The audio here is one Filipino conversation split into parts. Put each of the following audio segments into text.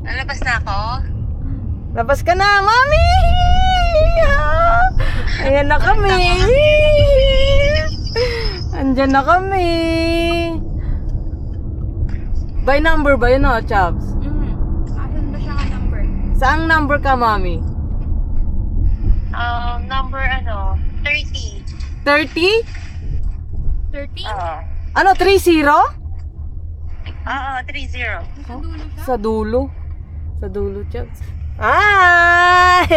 Lalabas na ako? Labas ka na, Mami! Ayan na kami. Andyan na kami. By number ba yun, Chops? Asan ba siya nga number? Saang number ka, Mami? Number 30. 30? 30? Ano, 30? Oo, 30. Sa dulo. Sa dulo, Chops. Ay!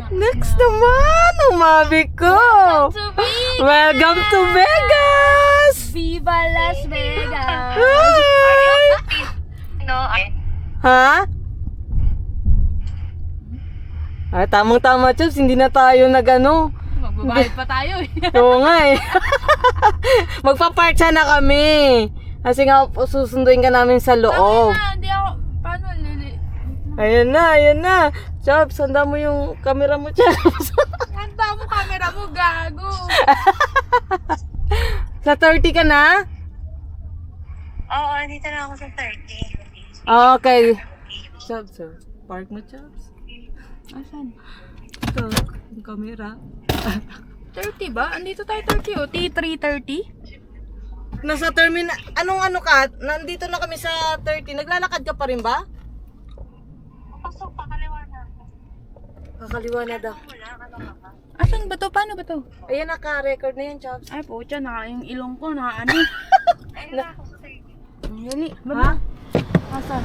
Next naman, ang Mami ko. Welcome to Vegas! Viva Las Vegas! Hi! Ha? Ay, tamang-tama, Chops. Hindi na tayo nag-ano. Magbabayad pa tayo eh. Oo nga eh. Magpa-park na kami. Kasi nga, susunduin ka namin sa loob. Hindi ako, paano lili? Ayan na. Chops, handa mo yung camera mo, Chops. Handa mo camera mo, gago. Sa 30 ka na? Oo, dito na ako sa 30. Okay. Chops, park mo, Chops. Asan? Ito, yung camera. 30 ba? Andito tayo 30 oh. T330? Nasa terminal, anong ka? Nandito na kami sa 30. Naglalakad ka pa rin ba? Pasok, pakaliwa na. Kakaliwa na daw. Asan ba to? Paano ba to? Ayan, naka-record na yan, Chops. Ay po, tiyan, yung ilong ko, ano. Ayun na ako sa 30. Ang dali. Ha? Baba. Asan?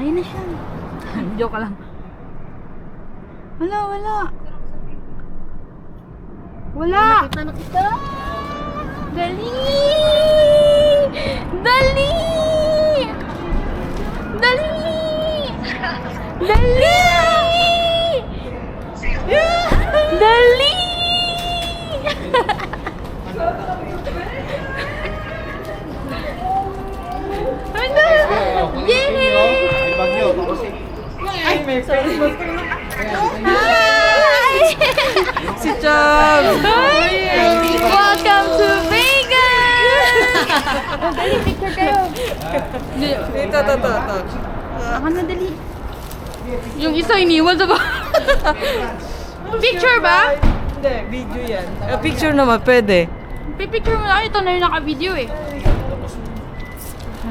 Ayun na siya. Joke lang. Wala. Nakita na kita. Dali! Ano? Yay! Ay, may face mask ko na. Si Chops. Welcome to Vegas! Dali, picture kayo. Ito. Ako na, dali. Yung isa iniwan sa ba? Picture ba? Hindi, video yan. Picture naman, pwede. Pipicture mo na. Ito na yung naka-video eh.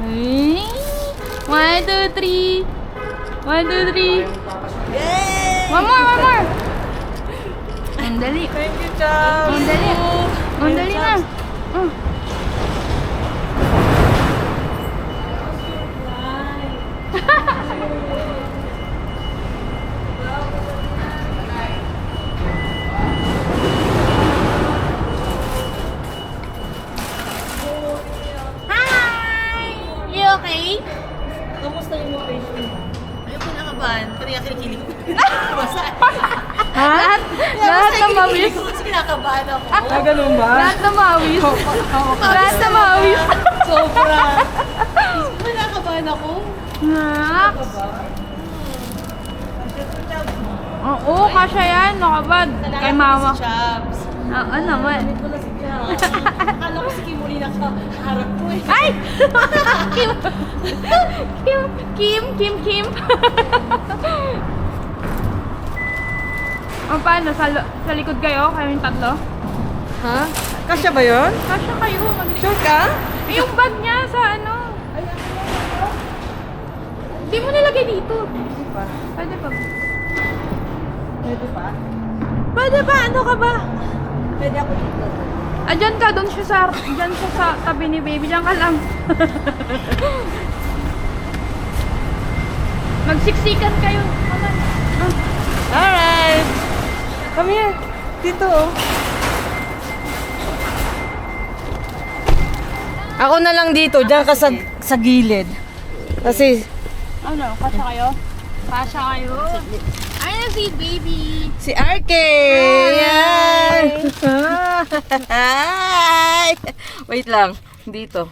Ay. 1, 2, 3. 1, 2, 3. Yay! One more. Ang dali. Thank you, Chops. Ang dali na. Hi! You okay? Kamusta yung location mo? Ayoko nakabahan. Kaya kinikilig ko. Ha? Lahat ng mawis. Kasi kinakabahan ako. Ganun ba? Lahat ng mawis. Lahat ng mawis. Sobra. Kinakabahan ako. Nak. Oo, kasya yan. Nakabad. Kay mama. Chops. Oo naman. Wala si Chops. Akala ko si Kimuli nakaharap ko eh. Ay! Kim. O paano? Sa likod kayo? Kayong tatlo? Ha? Kasya ba yun? Kasya kayo. Sure ka? Eh, yung bag niya sa ano? Hindi mo nilagay dito. Pwede pa. Pwede pa? Pwede ba? Ano ka ba? Pwede ako dito. Diyan ka, doon siya sa tabi ni baby. Diyan ka lang. Magsiksikan kayo. Come on. Alright. Come here. Dito, oh. Ako na lang dito. Diyan ka sa gilid. Kasi Ano? Kasya kayo? Kasya kayo. Ay, na si baby. si Arke. Yan. Hi. Wait lang. Dito.